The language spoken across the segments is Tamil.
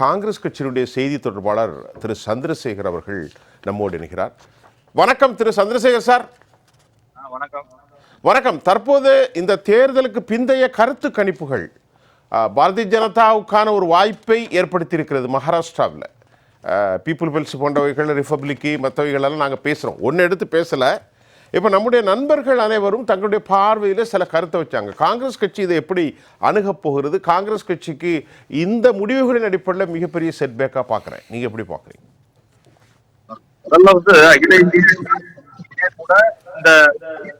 காங்கிரஸ் கட்சியினுடைய செய்தி தொடர்பாளர் திரு சந்திரசேகர் அவர்கள் நம்மோடு இணைகிறார். வணக்கம் திரு சந்திரசேகர் சார். வணக்கம். வணக்கம். தற்போது இந்த தேர்தலுக்கு பிந்தைய கருத்து கணிப்புகள் பாரதிய ஜனதாவுக்கான ஒரு வாய்ப்பை ஏற்படுத்தியிருக்கிறது. மகாராஷ்டிராவில் பீப்புள் பெல்ஸ் போன்றவைகள், ரிப்பப்ளிக்கு, மற்றவைகளெல்லாம் நாங்கள் பேசுகிறோம், ஒன்று எடுத்து பேசலை. இப்போ நம்முடைய நண்பர்கள் அனைவரும் தங்களுடைய பார்வையில் சில கருத்தை வச்சாங்க. காங்கிரஸ் கட்சி இதை எப்படி அணுகப் போகிறது? காங்கிரஸ் கட்சிக்கு இந்த முடிவுகளின் அடிப்படையில் மிகப்பெரிய செட்பேக்காக பார்க்குறேன். நீங்கள் எப்படி பார்க்குறீங்க? அகில இந்திய கூட இந்த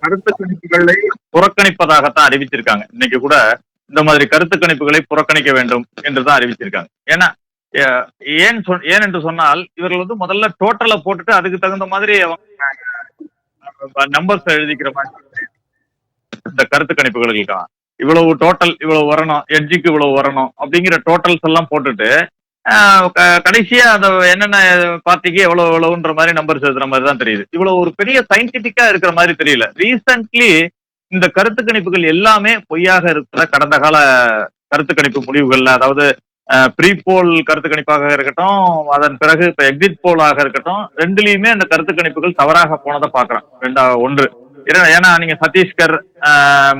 கருத்து கணிப்புகளை புறக்கணிப்பதாகத்தான் அறிவிச்சிருக்காங்க. இன்னைக்கு கூட இந்த மாதிரி கருத்து கணிப்புகளை புறக்கணிக்க வேண்டும் என்றுதான் அறிவிச்சிருக்காங்க. ஏன்னா ஏன் என்று சொன்னால், இவர்கள் முதல்ல டோட்டலை போட்டுட்டு அதுக்கு தகுந்த மாதிரி நம்பர்ஸ் எழுதிக்கிற மாதிரி இந்த கருத்து கணிப்புகளுக்கு இவ்வளவு டோட்டல், இவ்வளவு வரணும், எட்ஜுக்கு இவ்வளவு வரணும் அப்படிங்கிற டோட்டல்ஸ் எல்லாம் போட்டுட்டு கடைசியா அந்த என்னென்ன பார்ட்டிக்கு எவ்வளவுன்ற மாதிரி நம்பர்ஸ் எழுதுற மாதிரி தான் தெரியுது. இவ்வளவு ஒரு பெரிய சயின்டிபிக்கா இருக்கிற மாதிரி தெரியல. ரீசன்ட்லி இந்த கருத்து கணிப்புகள் எல்லாமே பொய்யாக இருக்கிற கடந்த கால கருத்து கணிப்பு முடிவுகள்ல, அதாவது ப்ரீ போல் கருத்து கணிப்பாக இருக்கட்டும், அதன் பிறகு இப்ப எக்ஸிட் போலாக இருக்கட்டும், ரெண்டுலயுமே அந்த கருத்து கணிப்புகள் தவறாக போனதை பாக்குறோம். ஒன்று ஏன்னா நீங்க சத்தீஸ்கர்,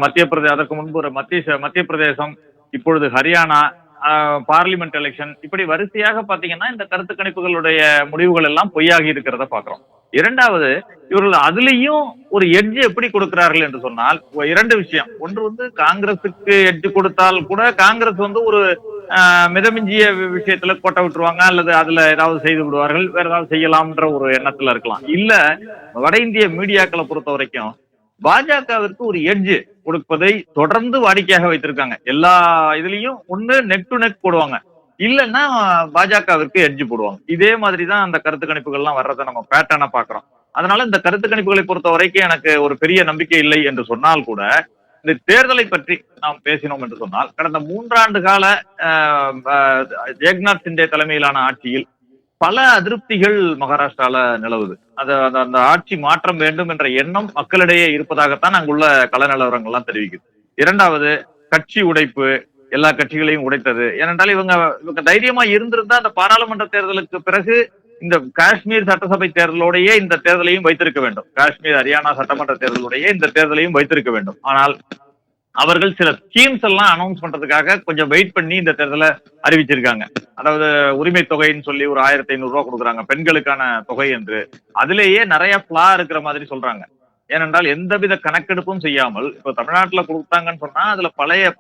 மத்திய பிரதேசம், அதற்கு முன்பு ஒரு மத்திய பிரதேசம், இப்பொழுது ஹரியானா பார்லிமெண்ட் எலெக்ஷன், இப்படி வரிசையாக பாத்தீங்கன்னா இந்த கருத்து கணிப்புகளுடைய முடிவுகள் எல்லாம் பொய்யாகி இருக்கிறத பாக்குறோம். இரண்டாவது, இவர்கள் அதுலயும் ஒரு எட்ஜ் எப்படி கொடுக்கிறார்கள் என்று சொன்னால், இரண்டு விஷயம். ஒன்று காங்கிரசுக்கு எட்ஜ் கொடுத்தால் கூட காங்கிரஸ் ஒரு மிதமிஞ்சிய விஷயத்துல கோட்டை விட்டுருவாங்க, அல்லது அதுல ஏதாவது செய்து விடுவார்கள், வேற ஏதாவது செய்யலாம்ன்ற ஒரு எண்ணத்துல இருக்கலாம். இல்ல வட இந்திய மீடியாக்களை பொறுத்த வரைக்கும் பாஜகவிற்கு ஒரு எட்ஜ் கொடுப்பதை தொடர்ந்து வாடிக்கையாக வைத்திருக்காங்க. எல்லா இதுலயும் ஒண்ணு நெக் டு நெக் போடுவாங்க, இல்லைன்னா பாஜகவிற்கு எட்ஜ் போடுவாங்க. இதே மாதிரிதான் அந்த கருத்து கணிப்புகள்லாம் வர்றதை நம்ம பேட்டர்னா பாக்குறோம். அதனால இந்த கருத்து கணிப்புகளை பொறுத்த வரைக்கும் எனக்கு ஒரு பெரிய நம்பிக்கை இல்லை என்று சொன்னால் கூட, இந்த தேர்தலை பற்றி நாம் பேசினோம் என்று சொன்னால், கடந்த 3 ஆண்டு கால ஏக்நாத் சிண்டே தலைமையிலான ஆட்சியில் பல அதிருப்திகள் மகாராஷ்டிரால நிலவுது. அந்த ஆட்சி மாற்றம் வேண்டும் என்ற எண்ணம் மக்களிடையே இருப்பதாகத்தான் அங்குள்ள கள நிலவரங்கள்லாம் தெரிவிக்குது. இரண்டாவது, கட்சி உடைப்பு, எல்லா கட்சிகளையும் உடைத்தது. ஏனென்றால் இவங்க தைரியமா இருந்திருந்தா அந்த பாராளுமன்ற தேர்தலுக்கு பிறகு இந்த காஷ்மீர் சட்டசபை தேர்தலோடையே இந்த தேர்தலையும் வைத்திருக்க வேண்டும். காஷ்மீர், ஹரியானா சட்டமன்ற தேர்தலோடையே இந்த தேர்தலையும் வைத்திருக்க வேண்டும். ஆனால் அவர்கள் சில ஸ்கீம்ஸ் எல்லாம் அனௌன்ஸ் பண்றதுக்காக கொஞ்சம் வெயிட் பண்ணி இந்த தேர்தலை அறிவிச்சிருக்காங்க. அதாவது உரிமை தொகைன்னு சொல்லி ஒரு 1500 ரூபாய் கொடுக்குறாங்க, பெண்களுக்கான தொகை என்று. அதுலேயே நிறைய பிளா இருக்கிற மாதிரி சொல்றாங்க. ஏனென்றால் எந்தவித கணக்கெடுப்பும் செய்யாமல் இப்போ தமிழ்நாட்டுல கொடுத்தாங்கன்னு சொன்னா அதுல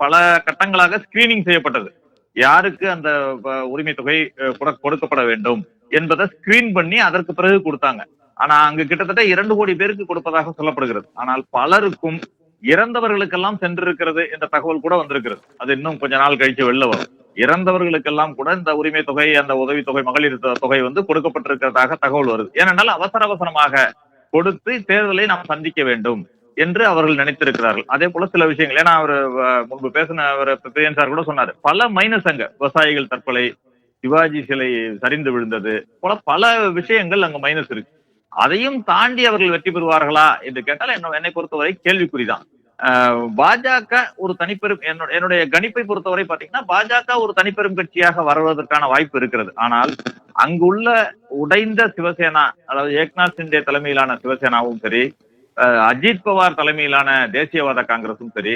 பல கட்டங்களாக ஸ்கிரீனிங் செய்யப்பட்டது. யாருக்கு அந்த உரிமை தொகை கொடுக்கப்பட வேண்டும் என்பதை ஸ்கிரீன் பண்ணி அதற்கு பிறகு கொடுத்தாங்க. ஆனா அங்கு கிட்டத்தட்ட 2 கோடி பேருக்கு கொடுப்பதாக சொல்லப்படுகிறது. ஆனால் பலருக்கும் இறந்தவர்களுக்கெல்லாம் சென்றிருக்கிறது என்ற தகவல் கூட வந்திருக்கிறது. அது இன்னும் கொஞ்ச நாள் கழிச்சு வெளில வரும். இறந்தவர்களுக்கெல்லாம் கூட இந்த உரிமை தொகை, அந்த உதவித்தொகை, மகளிர் தொகை கொடுக்கப்பட்டிருக்கிறதாக தகவல் வருது. ஏனென்றால் அவசரமாக கொடுத்து தேர்தலை நாம் சந்திக்க வேண்டும் என்று அவர்கள் நினைத்திருக்கிறார்கள். அதே போல சில விஷயங்கள், ஏன்னா அவர் முன்பு பேசின பிரியன் சார் கூட சொன்னாரு, பல மைனஸ் அங்க விவசாயிகள் தற்கொலை, சிவாஜி சிலை சரிந்து விழுந்தது போல பல விஷயங்கள் அங்க மைனஸ் இருக்கு. அதையும் தாண்டி அவர்கள் வெற்றி பெறுவார்களா என்று கேட்டால் என்னை பொறுத்தவரை கேள்விக்குறிதான். பாஜக ஒரு தனிப்பெரும், என்னுடைய கணிப்பை பொறுத்தவரை பாத்தீங்கன்னா பாஜக ஒரு தனிப்பெரும் கட்சியாக வருவதற்கான வாய்ப்பு இருக்கிறது. ஆனால் அங்குள்ள உடைந்த சிவசேனா, அதாவது ஏக்நாத் சிண்டே தலைமையிலான சிவசேனாவும் சரி, அஜித் பவார் தலைமையிலான தேசியவாத காங்கிரசும் சரி,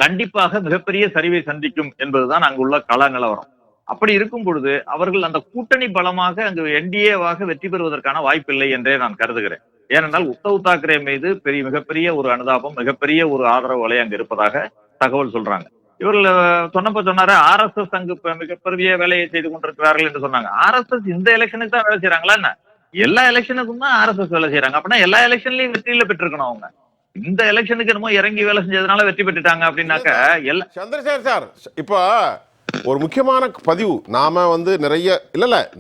கண்டிப்பாக மிகப்பெரிய சரிவை சந்திக்கும் என்பதுதான் அங்குள்ள கள நிலவரம். அப்படி இருக்கும் பொழுது அவர்கள் அந்த கூட்டணி பலமாக அங்கு என்டிஏவாக வெற்றி பெறுவதற்கான வாய்ப்பில்லை என்றே நான் கருதுகிறேன். ஏனென்றால் உத்தவ் தாக்கரே மீது மிகப்பெரிய ஒரு அனுதாபம், மிகப்பெரிய ஒரு ஆதரவு வலை அங்கு இருப்பதாக தகவல் சொல்றாங்க. இவர்கள் சொன்னாரு RSS அங்கு மிகப்பெரிய வேலையை செய்து கொண்டிருக்கிறார்கள் என்று சொன்னாங்க. RSS இந்த எலெக்ஷனுக்கு தான் வேலை செய்யறாங்களா என்ன? எல்லா எலெக்ஷனுக்கும் தான் RSS வேலை செய்யறாங்க. அப்படின்னா எல்லா எலெக்ஷன்லயும் வெற்றியில பெற்றிருக்கணும் அவங்க. இந்த எலெக்ஷனுக்கு என்னமோ இறங்கி வேலை செஞ்சதுனால வெற்றி பெற்றுட்டாங்க அப்படின்னாக்க சந்திரசேகர் சார், இப்போ ஒரு முக்கியமான பதிவு, நாம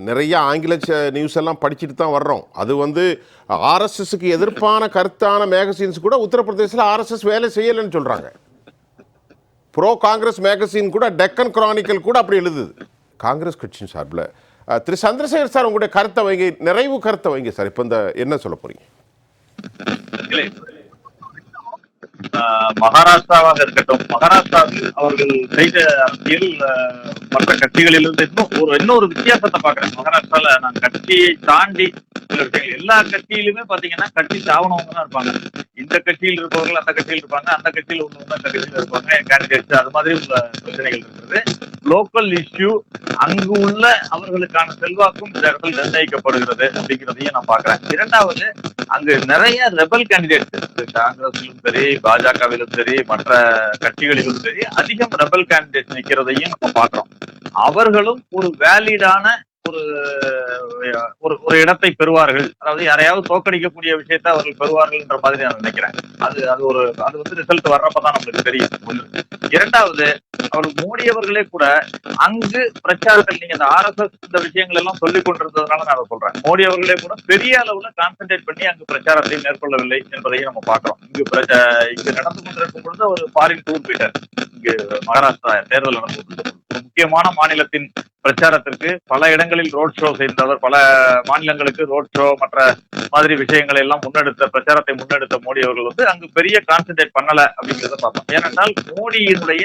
நிறைய ஆங்கில நியூஸ் எல்லாம் படிச்சுட்டு தான் வர்றோம். அது RSSக்கு எதிர்ப்பான கருத்தான மேகசின்ஸ் கூட உத்தரப்பிரதேசத்தில் RSS வேலை செய்யலைன்னு சொல்றாங்க. ப்ரோ காங்கிரஸ் மேகசின் கூட, டெக்கன் கிரானிக்கல் கூட அப்படி எழுதுது. காங்கிரஸ் கட்சியின் சார்பில் திரு சந்திரசேகர் சார், உங்களுடைய கருத்தை வைங்க, நிறைவு கருத்தை வைங்க சார். இப்போ என்ன சொல்ல போறீங்க? மகாராஷ்டிராவாக இருக்கட்டும், மகாராஷ்டிராவில் அவர்கள் செய்த அரசியல் மற்ற கட்சிகளிலிருந்து இன்னொரு வித்தியாசத்தை பாக்குறேன். மகாராஷ்டிரால நான் கட்சியை தாண்டி சில விஷயங்கள், எல்லா கட்சியிலுமே பாத்தீங்கன்னா கட்சி தாவணவங்க தான் இருப்பாங்க. இந்த கட்சியில் இருப்பவர்கள் அந்த கட்சியில் இருப்பாங்க, அந்த கட்சியில் உள்ளவங்க அந்த கட்சியில் இருப்பாங்க, கேண்டிடேட்ஸ் அது மாதிரி உள்ள பிரச்சனைகள் இருக்கிறது. லோக்கல் இஷ்யூ அங்கு உள்ள அவர்களுக்கான செல்வாக்கும் இந்த இடத்தில் நிர்ணயிக்கப்படுகிறது அப்படிங்கிறதையும் நான் பாக்குறேன். இரண்டாவது, அங்கு நிறைய ரெபல் கேண்டிடேட்ஸ், காங்கிரஸிலும் சரி, பாஜகவிலும் சரி, மற்ற கட்சிகளிலும் சரி, அதிகம் ரெபல் கேண்டிடேட் நிற்கிறதையும் நம்ம பாக்குறோம். அவர்களும் ஒரு வேலிடான ஒரு ஒரு இடத்தை பெறுவார்கள். அதாவது யாரையாவது தோக்கடிக்கக்கூடிய விஷயத்தை அவர்கள் பெறுவார்கள் என்ற மாதிரி நான் நினைக்கிறேன். அது வந்து ரிசல்ட் வர்றப்பதான் நம்மளுக்கு தெரியும். ஒன்று. இரண்டாவது, அவர் மோடி அவர்களே கூட அங்கு பிரச்சாரத்தில், நீங்க இந்த RSS இந்த விஷயங்கள் எல்லாம் சொல்லிக் கொண்டிருந்ததுனால நான் அதை சொல்றேன். மோடி அவர்களே கூட பெரிய அளவுல கான்சென்ட்ரேட் பண்ணி அங்கு பிரச்சாரத்தை மேற்கொள்ளவில்லை என்பதையும் நம்ம பார்க்கிறோம். இங்கு நடந்து கொண்டிருக்கும் பொழுது ஒரு ஃபாரின் டூர் போயிட்டார். இங்கு மகாராஷ்டிரா தேர்தல் நடந்து முக்கியமான மாநிலத்தின் பிரச்சாரத்திற்கு பல இடங்களில் ரோட் ஷோ செய்தவர், பல மாநிலங்களுக்கு ரோட் ஷோ மற்ற மாதிரி விஷயங்களை எல்லாம் பிரச்சாரத்தை முன்னெடுத்த மோடி அவர்கள் வந்து அங்கு பெரிய கான்சென்ட்ரேட் பண்ணல அப்படிங்கிறத பார்த்தோம். ஏனென்றால் மோடியினுடைய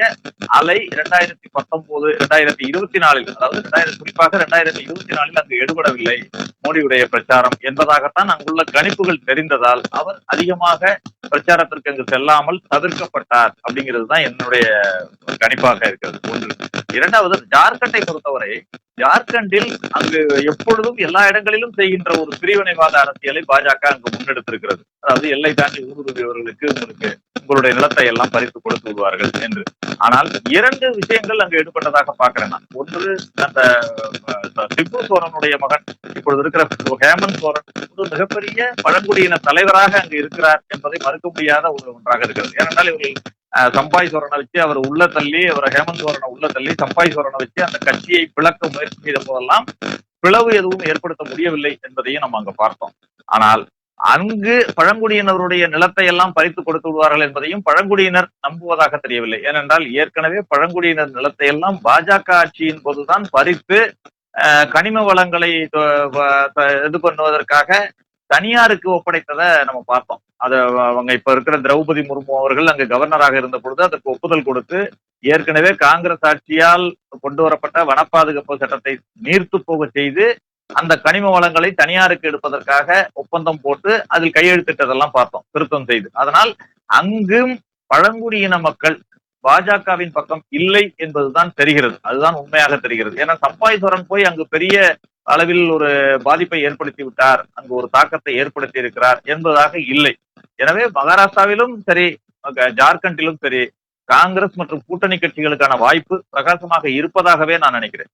அலை 2019, 2024, அதாவது குறிப்பாக 2024 அங்கு எடுபடவில்லை மோடியுடைய பிரச்சாரம் என்பதாகத்தான் அங்குள்ள கணிப்புகள் தெரிந்ததால் அவர் அதிகமாக பிரச்சாரத்திற்கு அங்கு செல்லாமல் தவிர்க்கப்பட்டார் அப்படிங்கிறது தான் என்னுடைய கணிப்பாக இருக்கிறது. ஒன்று. இரண்டாவது, ஜார்க்கண்டை பொறுத்தவரை ஜார்க்கண்டில் அங்கு எப்பொழுதும் எல்லா இடங்களிலும் செய்கின்ற ஒரு பிரிவினைவாத அரசியலை பாஜக அங்கு முன்னெடுத்திருக்கிறது. அதாவது எல்லை தாண்டி ஊடுருவியவர்களுக்கு உங்களுடைய நிலத்தை எல்லாம் பறித்து கொடுத்து விடுவார்கள் என்று. ஆனால் இரண்டு விஷயங்கள் அங்கு எடுபட்டதாக பார்க்கிறேன் நான். ஒன்று, அந்த சிபு சோரனுடைய மகன் இப்பொழுது இருக்கிற ஹேமந்த் சோரன் ஒரு மிகப்பெரிய பழங்குடியின தலைவராக அங்கு இருக்கிறார் என்பதை மறுக்க முடியாத ஒன்றாக இருக்கிறது. ஏனென்றால் இவர்கள் சம்பாய் சோரனை வச்சு அவர் உள்ள தள்ளி, அவர் ஹேமந்த் சோரனை உள்ள தள்ளி சம்பாய் சோரனை வச்சு அந்த கட்சியை பிளக்க முயற்சி செய்த போதெல்லாம் பிளவு எதுவும் ஏற்படுத்த முடியவில்லை என்பதையும் நம்ம அங்க பார்த்தோம். ஆனால் அங்கு பழங்குடியினருடைய நிலத்தை எல்லாம் பறித்து கொடுத்து விடுவார்கள் என்பதையும் பழங்குடியினர் நம்புவதாக தெரியவில்லை. ஏனென்றால் ஏற்கனவே பழங்குடியினர் நிலத்தை எல்லாம் பாஜக ஆட்சியின் போதுதான் பறித்து கனிம வளங்களை இது பண்ணுவதற்காக தனியாருக்கு ஒப்படைத்ததை நம்ம பார்த்தோம். அது அவங்க இப்ப இருக்கிற திரௌபதி முர்மு அவர்கள் அங்கு கவர்னராக இருந்த பொழுது அதற்கு ஒப்புதல் கொடுத்து ஏற்கனவே காங்கிரஸ் ஆட்சியால் கொண்டு வரப்பட்ட வன பாதுகாப்பு சட்டத்தை நீர்த்து போக செய்து அந்த கனிம வளங்களை தனியாருக்கு எடுப்பதற்காக ஒப்பந்தம் போட்டு அதில் கையெழுத்திட்டதெல்லாம் பார்த்தோம், திருத்தம் செய்து. அதனால் அங்கும் பழங்குடியின மக்கள் பாஜகவின் பக்கம் இல்லை என்பதுதான் தெரிகிறது. அதுதான் உண்மையாக தெரிகிறது. ஏன்னா சம்பாய் சோரன் போய் அங்கு பெரிய அளவில் ஒரு பாதிப்பை ஏற்படுத்தி விட்டார், அங்கு ஒரு தாக்கத்தை ஏற்படுத்தி இருக்கிறார் என்பதாக இல்லை. எனவே மகாராஷ்டிராவிலும் சரி, ஜார்க்கண்டிலும் சரி, காங்கிரஸ் மற்றும் கூட்டணி கட்சிகளுக்கான வாய்ப்பு பிரகாசமாக இருப்பதாகவே நான் நினைக்கிறேன்.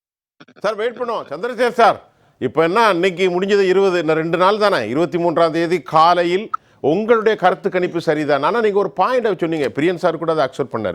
சார் வெயிட் பண்ணுவோம். சந்திரசேகர் சார், இப்போ என்ன இன்னைக்கு முடிஞ்சது 20, இன்னும் 2 நாள் தானே, 23ஆம் தேதி காலையில் உங்களுடைய கருத்து கணிப்பு சரிதான். ஆனால் நீங்கள் ஒரு பாயிண்ட் சொன்னீங்க, பிரியன் சார் கூட அதை அக்செப்ட் பண்ணாரு.